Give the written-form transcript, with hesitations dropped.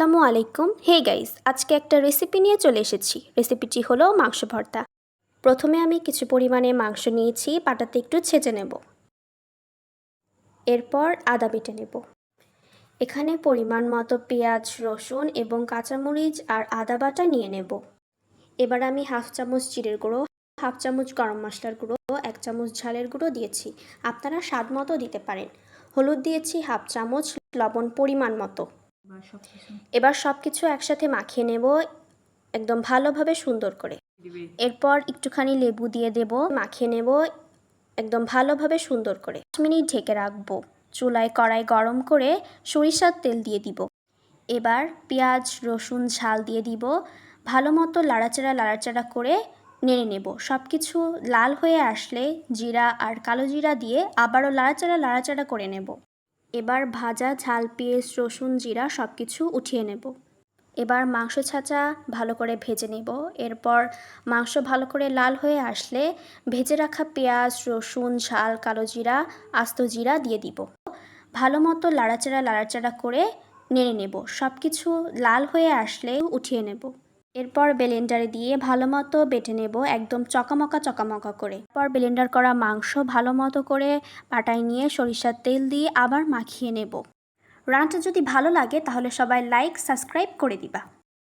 আসসালামু আলাইকুম। Hey guys, আজকে একটা রেসিপি নিয়ে চলে এসেছি। রেসিপিটি হলো মাংস ভর্তা। প্রথমে আমি কিছু পরিমাণে মাংস নিয়েছি, পাটাতে একটু ছেঁচে নেব। এরপর আদা বেটে নেব। এখানে পরিমাণ মতো পেঁয়াজ, রসুন এবং কাঁচামরিচ আর আদা বাটা নিয়ে নেব। এবার আমি হাফ চামচ জিরের গুঁড়ো, হাফ চামচ গরম মশলার গুঁড়ো, 1 চামচ ঝালের গুঁড়ো দিয়েছি। আপনারা স্বাদ মতো দিতে পারেন। হলুদ দিয়েছি হাফ চামচ, লবণ পরিমাণ মতো। এবার সব কিছু একসাথে মাখিয়ে নেব একদম ভালোভাবে সুন্দর করে। এরপর একটুখানি লেবু দিয়ে দেব, মাখিয়ে নেব একদম ভালোভাবে সুন্দর করে। 5 মিনিট ঢেকে রাখবো। চুলায় কড়াই গরম করে সরিষার তেল দিয়ে দিব। এবার পেঁয়াজ, রসুন, ঝাল দিয়ে দিব। ভালো মতো লাড়াচাড়া করে নেড়ে নেব। সব কিছু লাল হয়ে আসলে জিরা আর কালো জিরা দিয়ে আবারও লাড়াচাড়া করে নেব। এবার ভাজা ঝাল পেঁয়াজ, রসুন, জিরা সব কিছু উঠিয়ে নেব। এবার মাংস ছাঁচা ভালো করে ভেজে নেব। এরপর মাংস ভালো করে লাল হয়ে আসলে ভেজে রাখা পেঁয়াজ, রসুন, ঝাল, কালো জিরা, আস্ত জিরা দিয়ে দিব। ভালো মতো লাড়াচাড়া করে নেড়ে নেব। সব কিছু লাল হয়ে আসলে উঠিয়ে নেব। এরপর ব্লেন্ডারে দিয়ে ভালো মতো বেটে নেব একদম চকামকা করে। এরপর ব্লেন্ডার করা মাংস ভালো মতো করে পাটায় নিয়ে সরিষার তেল দিয়ে আবার মাখিয়ে নেব। রান্নাটা যদি ভালো লাগে তাহলে সবাই লাইক, সাবস্ক্রাইব করে দিবা।